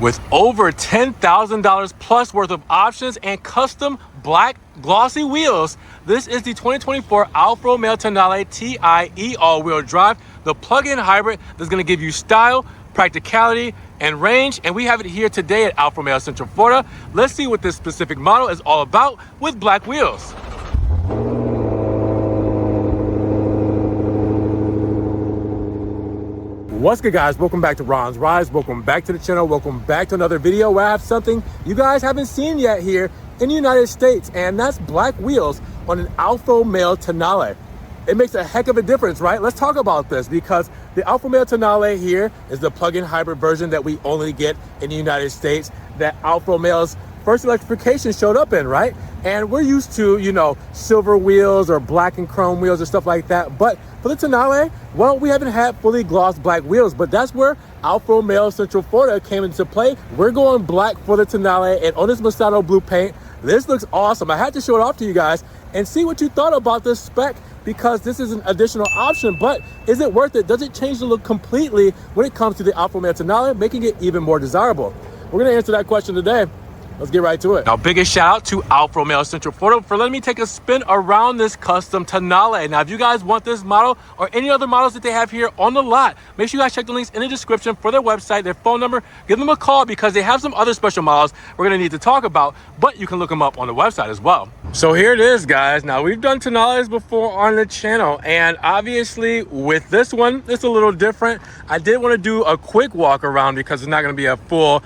With over $10,000 plus worth of options and custom black glossy wheels, this is the 2024 Alfa Romeo Tonale TIE all-wheel drive, the plug-in hybrid that's going to give you style, practicality, and range. And we have it here today at Alfa Romeo Central Florida. Let's see what this specific model is all about with black wheels. What's good, guys? Welcome back to Ron's Rides. Welcome back to the channel. Welcome back to another video where I have something you guys haven't seen yet here in the United States, and that's black wheels on an Alfa Romeo Tonale. It makes a heck of a difference, right? Let's talk about this, because the Alfa Romeo Tonale here is the plug-in hybrid version that we only get in the United States, that Alfa Romeo's first electrification showed up in, right? And we're used to, you know, silver wheels or black and chrome wheels or stuff like that. But for the Tonale, well, we haven't had fully glossed black wheels, but that's where Alfa Romeo Central Florida came into play. We're going black for the Tonale, and on this Mustano blue paint, this looks awesome. I had to show it off to you guys and see what you thought about this spec, because this is an additional option. But is it worth it? Does it change the look completely when it comes to the Alfa Romeo Tonale, making it even more desirable? We're gonna answer that question today. Let's get right to it. Now, biggest shout out to Alfa Romeo Central Florida for letting me take a spin around this custom Tonale. Now, if you guys want this model or any other models that they have here on the lot, make sure you guys check the links in the description for their website, their phone number. Give them a call, because they have some other special models we're gonna need to talk about, but you can look them up on the website as well. So here it is, guys. Now, we've done Tonales before on the channel, and obviously with this one, it's a little different. I did want to do a quick walk around because it's not gonna be a full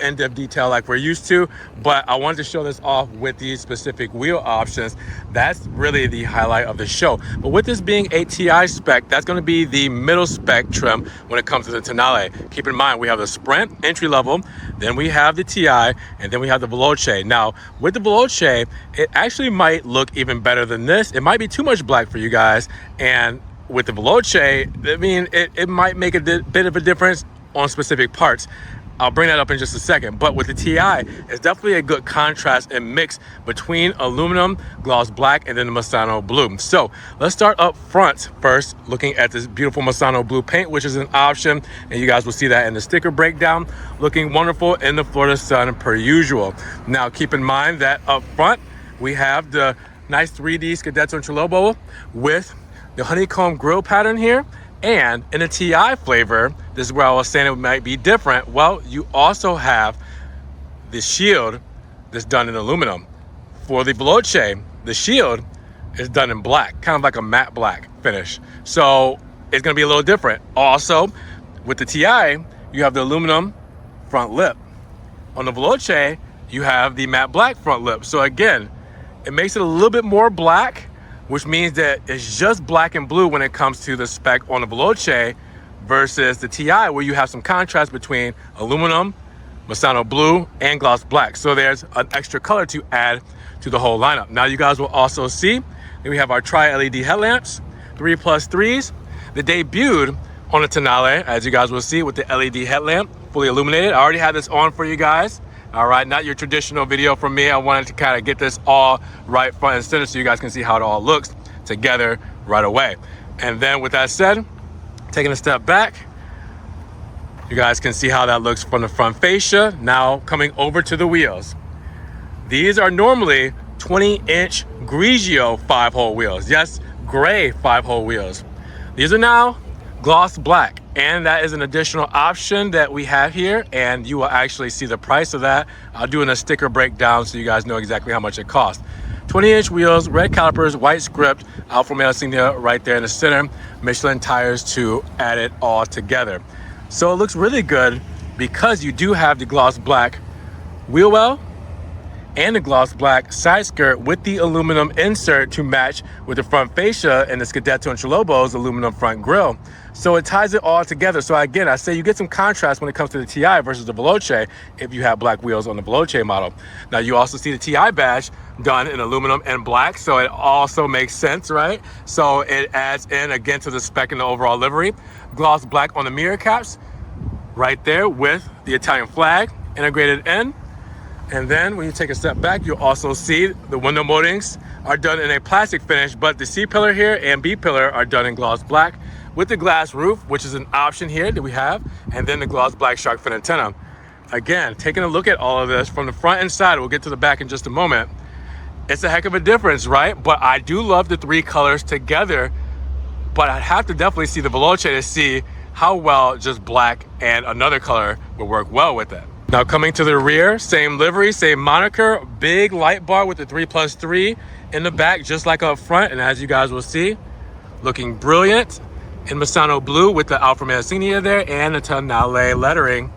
in-depth detail like we're used to, but I wanted to show this off with these specific wheel options. That's really the highlight of the show. But with this being a TI spec, that's going to be the middle spec trim when it comes to the Tonale. Keep in mind, we have the Sprint entry level, then we have the TI, and then we have the Veloce. Now, with the Veloce, it actually might look even better than this. It might be too much black for you guys, and with the Veloce, I mean, it might make a bit of a difference on specific parts. I'll bring that up in just a second. But with the TI, it's definitely a good contrast and mix between aluminum, gloss black, and then the Mustano blue. So let's start up front first, looking at this beautiful Mustano blue paint, which is an option, and you guys will see that in the sticker breakdown. Looking wonderful in the Florida sun per usual. Now, keep in mind that up front, we have the nice 3D Scudetto Interlobo with the honeycomb grille pattern here. And in a TI flavor, this is where I was saying it might be different. Well, you also have the shield that's done in aluminum. For the Veloce, the shield is done in black, kind of like a matte black finish. So it's gonna be a little different. Also, with the TI, you have the aluminum front lip. On the Veloce, you have the matte black front lip. So again, it makes it a little bit more black, which means that it's just black and blue when it comes to the spec on the Veloce versus the TI, where you have some contrast between aluminum, Mustano blue, and gloss black. So there's an extra color to add to the whole lineup. Now, you guys will also see that we have our tri-LED headlamps, 3+3s. They debuted on the Tonale, as you guys will see, with the LED headlamp, fully illuminated. I already had this on for you guys. All right, not your traditional video from me. I wanted to kind of get this all right front and center so you guys can see how it all looks together right away. And then with that said, taking a step back, you guys can see how that looks from the front fascia. Now coming over to the wheels. These are normally 20-inch Grigio 5-hole wheels. Yes, gray 5-hole wheels. These are now gloss black, and that is an additional option that we have here, and you will actually see the price of that. I'll do in a sticker breakdown so you guys know exactly how much it costs. 20-inch wheels, red calipers, white script, Alfa Romeo insignia right there in the center, Michelin tires to add it all together. So it looks really good because you do have the gloss black wheel well and the gloss black side skirt with the aluminum insert to match with the front fascia and the Scudetto Interlobo's aluminum front grille. So it ties it all together. So again, I say you get some contrast when it comes to the TI versus the Veloce if you have black wheels on the Veloce model. Now, you also see the TI badge done in aluminum and black, so it also makes sense, right? So it adds in again to the spec and the overall livery. Gloss black on the mirror caps right there with the Italian flag integrated in. And then when you take a step back, you'll also see the window moldings are done in a plastic finish, but the C pillar here and B pillar are done in gloss black with the glass roof, which is an option here that we have, and then the gloss black shark fin antenna. again, taking a look at all of this from the front and side, we'll get to the back in just a moment. It's a heck of a difference, right? But I do love the three colors together, but I'd have to definitely see the Veloce to see how well just black and another color would work well with it. Now coming to the rear, same livery, same moniker, big light bar with the 3+3 in the back, just like up front. And as you guys will see, looking brilliant in Misano blue with the Alfa Romeo insignia there and the Tonale lettering.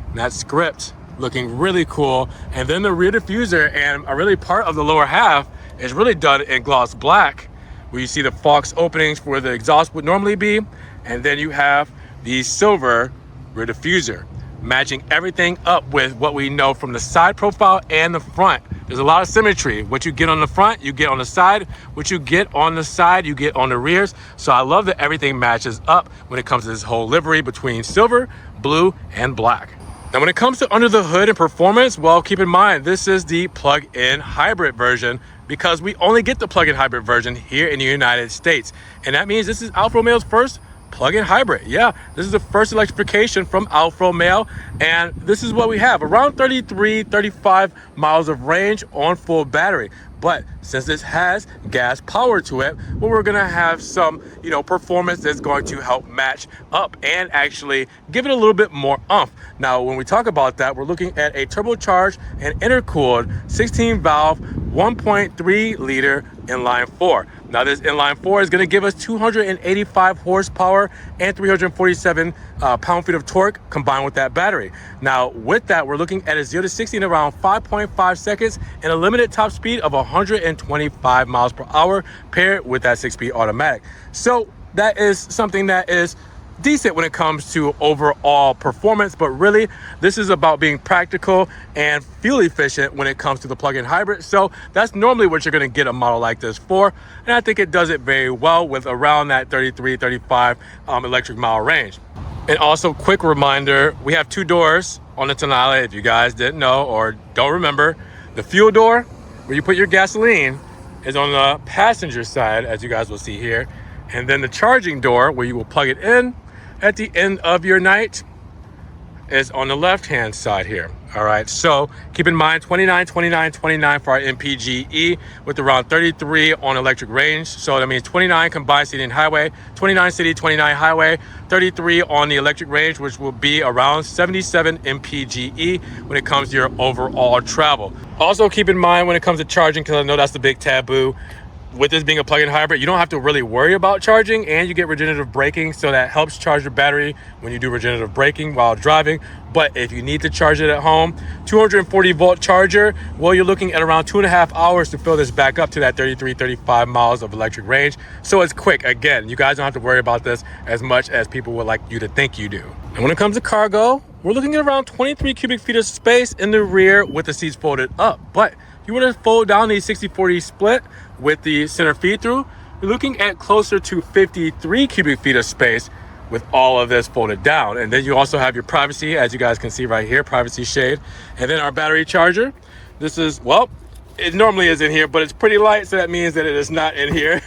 And that script looking really cool. And then the rear diffuser and a really part of the lower half is really done in gloss black, where you see the Fox openings where the exhaust would normally be. And then you have the silver rear diffuser, matching everything up with what we know from the side profile and the front. There's a lot of symmetry. What you get on the front, you get on the side. What you get on the side, you get on the rears. So I love that everything matches up when it comes to this whole livery between silver, blue, and black. Now, when it comes to under the hood and performance, well, keep in mind, this is the plug-in hybrid version, because we only get the plug-in hybrid version here in the United States. And that means this is Alfa Romeo's first plug-in hybrid. Yeah, this is the first electrification from Alfa Romeo, and this is what we have, around 35 miles of range on full battery. But since this has gas power to it, well, we're gonna have some, performance that's going to help match up and actually give it a little bit more oomph. Now, when we talk about that, we're looking at a turbocharged and intercooled 16 valve, 1.3 liter inline four. Now, this inline four is gonna give us 285 horsepower and 347 pound-feet of torque combined with that battery. Now, with that, we're looking at a 0 to 60 in around 5.5 seconds and a limited top speed of 125 miles per hour paired with that 6-speed automatic. So that is something that is decent when it comes to overall performance, but really this is about being practical and fuel efficient when it comes to the plug-in hybrid. So that's normally what you're going to get a model like this for, and I think it does it very well with around that 35 electric mile range. And also, quick reminder, we have two doors on the Tonale. If you guys didn't know or don't remember, the fuel door where you put your gasoline is on the passenger side, as you guys will see here, and then the charging door where you will plug it in at the end of your night is on the left-hand side here. All right, so keep in mind 29, 29, 29 for our MPGE with around 33 on electric range. So that means 29 combined city and highway, 29 city, 29 highway, 33 on the electric range, which will be around 77 MPGE when it comes to your overall travel. Also keep in mind when it comes to charging, because I know that's the big taboo, with this being a plug-in hybrid, you don't have to really worry about charging, and you get regenerative braking, so that helps charge your battery when you do regenerative braking while driving. But if you need to charge it at home, 240 volt charger, well, you're looking at around 2.5 hours to fill this back up to that 35 miles of electric range. So it's quick. Again, you guys don't have to worry about this as much as people would like you to think you do. And when it comes to cargo, we're looking at around 23 cubic feet of space in the rear with the seats folded up. But if you were to fold down the 60-40 split with the center feed through, you're looking at closer to 53 cubic feet of space with all of this folded down. And then you also have your privacy, as you guys can see right here, privacy shade. And then our battery charger. This is, well, it normally is in here, but it's pretty light, so that means that it is not in here.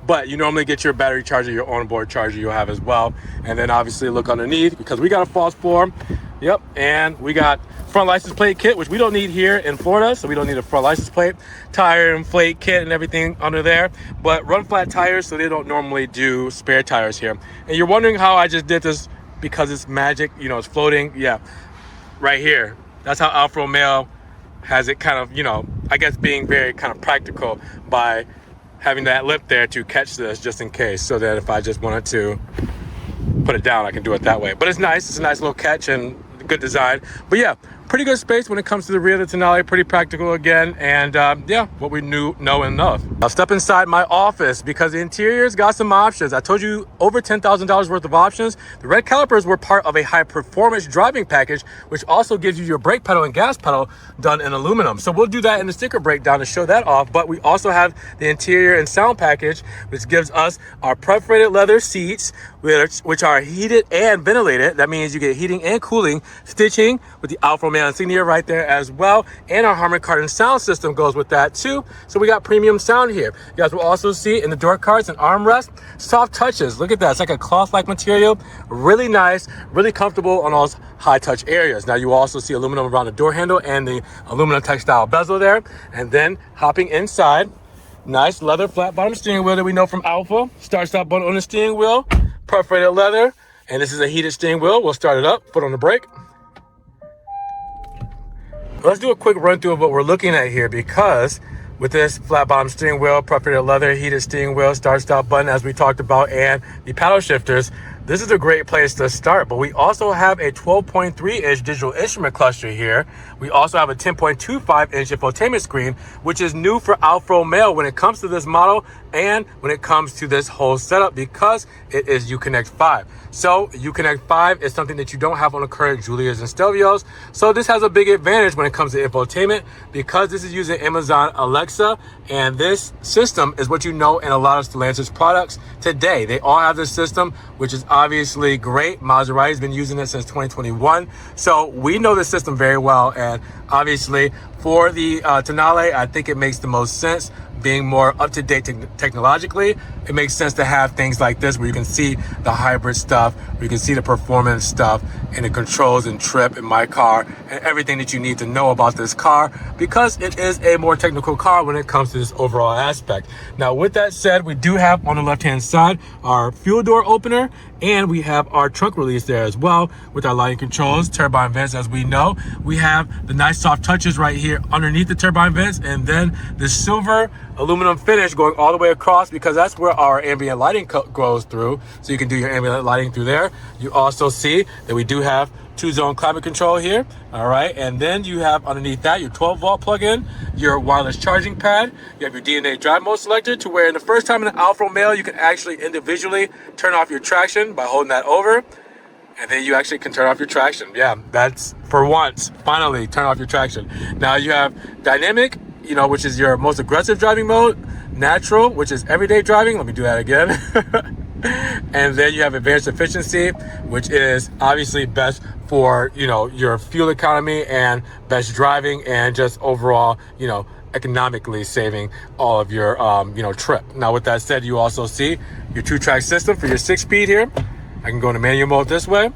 But you normally get your battery charger, your onboard charger you'll have as well. And then obviously look underneath, because we got a false form. Yep, and we got front license plate kit, which we don't need here in Florida, so we don't need a front license plate, tire inflate kit and everything under there, but run flat tires, so they don't normally do spare tires here. And you're wondering how I just did this, because it's magic, it's floating. Yeah, right here. That's how Alfa Romeo has it, kind of, I guess being very kind of practical by having that lip there to catch this just in case, so that if I just wanted to put it down, I can do it that way. But it's nice. It's a nice little catch and good design. But yeah, pretty good space when it comes to the rear of the Tonale, pretty practical again, and yeah, what we know enough. I'll step inside my office because the interior's got some options. I told you over $10,000 worth of options. The red calipers were part of a high performance driving package, which also gives you your brake pedal and gas pedal done in aluminum. So we'll do that in the sticker breakdown to show that off. But we also have the interior and sound package, which gives us our perforated leather seats, which are heated and ventilated. That means you get heating and cooling, stitching with the Alfa Romeo Mail insignia right there as well. And our Harman Kardon sound system goes with that too. So we got premium sound here. You guys will also see in the door cards and armrest, soft touches. Look at that. It's like a cloth-like material. Really nice, really comfortable on those high touch areas. Now you will also see aluminum around the door handle and the aluminum textile bezel there. And then hopping inside, nice leather flat bottom steering wheel that we know from Alfa. Start stop button on the steering wheel, perforated leather. And this is a heated steering wheel. We'll start it up, foot on the brake. Let's do a quick run through of what we're looking at here, because with this flat bottom steering wheel, perforated leather, heated steering wheel, start stop button as we talked about, and the paddle shifters, this is a great place to start. But we also have a 12.3-inch digital instrument cluster here. We also have a 10.25-inch infotainment screen, which is new for Alfa Romeo when it comes to this model and when it comes to this whole setup, because it is Uconnect 5. So Uconnect 5 is something that you don't have on the current Giulias and Stelvios. So this has a big advantage when it comes to infotainment, because this is using Amazon Alexa, and this system is what you know in a lot of Stellantis products today. They all have this system, which is obviously great. Maserati's been using it since 2021. So we know the system very well. And obviously for the Tonale, I think it makes the most sense. Being more up-to-date technologically, it makes sense to have things like this where you can see the hybrid stuff, where you can see the performance stuff and the controls and trip in my car and everything that you need to know about this car, because it is a more technical car when it comes to this overall aspect. Now, with that said, we do have on the left-hand side our fuel door opener, and we have our trunk release there as well with our lighting controls, turbine vents. As we know, we have the nice soft touches right here underneath the turbine vents, and then the silver aluminum finish going all the way across, because that's where our ambient lighting goes through. So you can do your ambient lighting through there. You also see that we do have 2-zone climate control here. All right. And then you have underneath that your 12-volt plug-in, your wireless charging pad. You have your DNA drive mode selector, to where in the first time in an Alfa Romeo, you can actually individually turn off your traction by holding that over. And then you actually can turn off your traction. Yeah, that's for once. Finally, turn off your traction. Now you have dynamic, which is your most aggressive driving mode, natural, which is everyday driving. Let me do that again. And then you have advanced efficiency, which is obviously best for, your fuel economy and best driving and just overall, economically saving all of your, trip. Now, with that said, you also see your 2-track system for your 6-speed here. I can go into manual mode this way.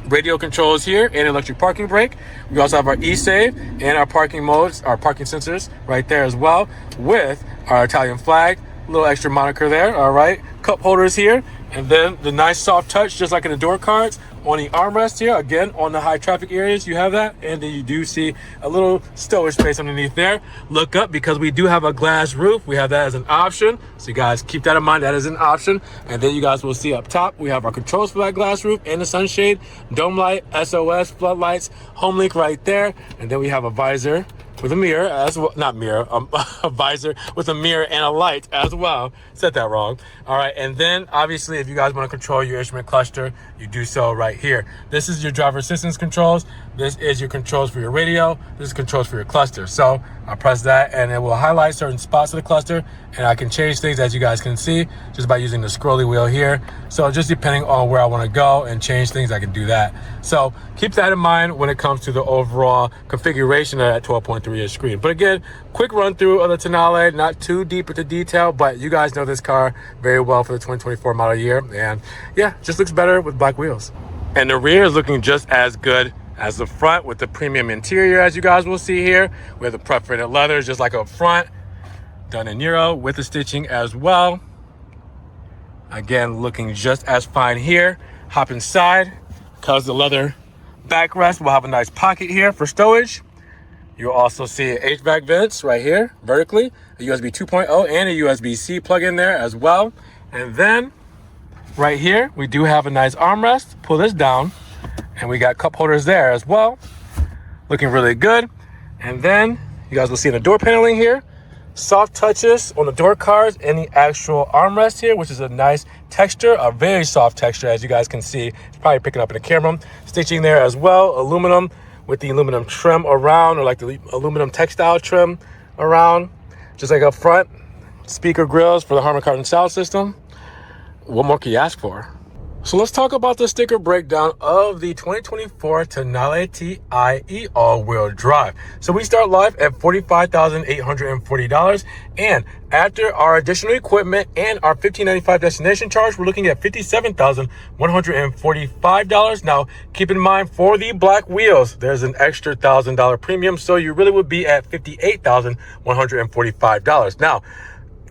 Radio controls here and electric parking brake. We also have our e-save and our parking modes, our parking sensors right there as well, with our Italian flag, little extra moniker there. All right, cup holders here, and then the nice soft touch, just like in the door cards, on the armrest here. Again, on the high traffic areas, you have that, and then you do see a little storage space underneath there. Look up, because we do have a glass roof. We have that as an option, so you guys keep that in mind. That is an option. And then you guys will see up top, we have our controls for that glass roof and the sunshade, dome light, SOS, floodlights, home link right there, and then we have a visor with a mirror as well, not mirror, a visor with a mirror and a light as well. Said that wrong. All right, and then obviously if you guys want to control your instrument cluster, you do so right here. This is your driver assistance controls. This is your controls for your radio. This is controls for your cluster. So I'll press that and it will highlight certain spots of the cluster, and I can change things, as you guys can see, just by using the scrolly wheel here. So just depending on where I want to go and change things, I can do that. So keep that in mind when it comes to the overall configuration of that 12.3-inch screen. But again, quick run through of the Tonale, not too deep into detail, but you guys know this car very well for the 2024 model year. And yeah, just looks better with black wheels. And the rear is looking just as good as the front, with the premium interior, as you guys will see here. We have the perforated leather, just like up front, done in Euro with the stitching as well. Again, looking just as fine here. Hop inside, because the leather backrest will have a nice pocket here for stowage. You'll also see HVAC vents right here, vertically, a USB 2.0 and a USB-C plug in there as well. And then right here, we do have a nice armrest. Pull this down, and we got cup holders there as well. Looking really good. And then you guys will see the door paneling here. Soft touches on the door cards and the actual armrest here, which is a nice texture, a very soft texture, as you guys can see. It's probably picking up in the camera. Stitching there as well, aluminum with the aluminum trim around, or like the aluminum textile trim around, just like up front. Speaker grills for the Harman Kardon sound system. What more can you ask for? So let's talk about the sticker breakdown of the 2024 Tonale TIE all-wheel drive. So we start live at $45,840, and after our additional equipment and our $1,595 destination charge, we're looking at $57,145. Now, keep in mind, for the black wheels, there's an extra $1,000 premium, so you really would be at $58,145. Now,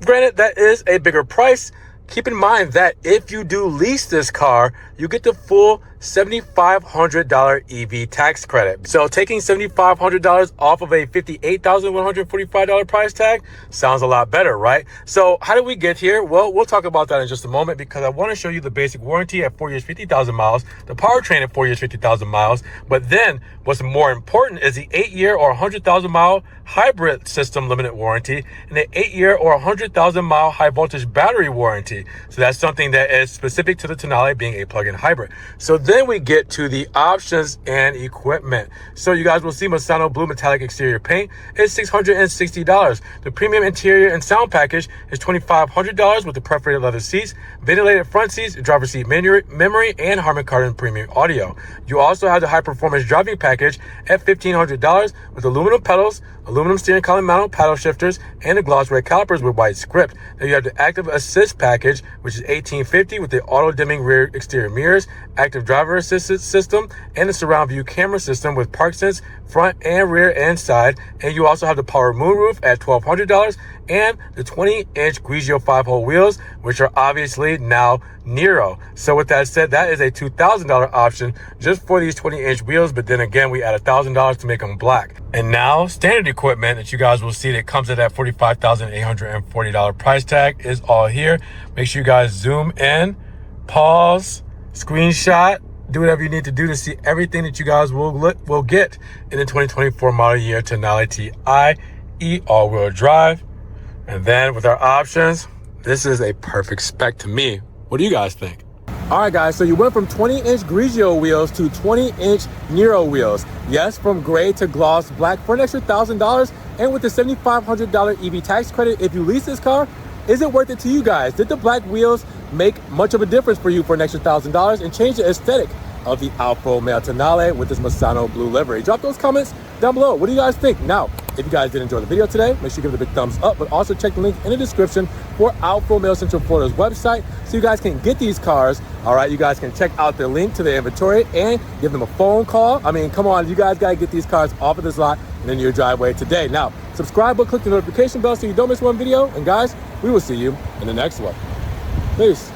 granted, that is a bigger price. Keep in mind that if you do lease this car, you get the full $7,500 EV tax credit. So taking $7,500 off of a $58,145 price tag sounds a lot better, right? So how did we get here? Well, we'll talk about that in just a moment, because I want to show you the basic warranty at 4 years, 50,000 miles, the powertrain at 4 years, 50,000 miles. But then what's more important is the 8-year or 100,000 mile hybrid system limited warranty and the 8-year or 100,000 mile high voltage battery warranty. So that's something that is specific to the Tonale being a plug-in hybrid. So then we get to the options and equipment. So you guys will see Masano blue metallic exterior paint is $660. The premium interior and sound package is $2,500 with the perforated leather seats, ventilated front seats, driver seat memory, and Harman Kardon premium audio. You also have the high performance driving package at $1,500 with aluminum pedals, aluminum steering column mounted paddle shifters, and the gloss red calipers with white script. Then you have the active assist package, which is $1,850 with the auto dimming rear exterior mirrors, active driver assistance system, and the surround view camera system with park sense front and rear and side. And you also have the power moonroof at $1,200 and the 20-inch Grigio 5-hole wheels, which are obviously now Nero. So with that said, that is a $2,000 option just for these 20-inch wheels. But then again, we add $1,000 to make them black. And now standard equipment that you guys will see that comes at that $45,840 price tag is all here. Make sure you guys zoom in, pause, screenshot, do whatever you need to do to see everything that you guys will get in the 2024 model year Tonale TIE all-wheel drive. And then with our options, this is a perfect spec to me. What do you guys think? All right, guys, so you went from 20-inch Grigio wheels to 20-inch Nero wheels. Yes, from gray to gloss black for an extra $1,000. And with the $7,500 EV tax credit, if you lease this car, is it worth it to you guys? Did the black wheels make much of a difference for you for an extra $1,000 and change the aesthetic of the Alfa Romeo Tonale with this Masano blue livery? Drop those comments down below. What do you guys think? Now, if you guys did enjoy the video today, make sure you give it a big thumbs up, but also check the link in the description for Alfa Romeo Central Florida's website so you guys can get these cars. All right, you guys can check out the link to the inventory and give them a phone call. I mean, come on, you guys got to get these cars off of this lot and in your driveway today. Now, subscribe, but click the notification bell so you don't miss one video. And guys, we will see you in the next one. Peace.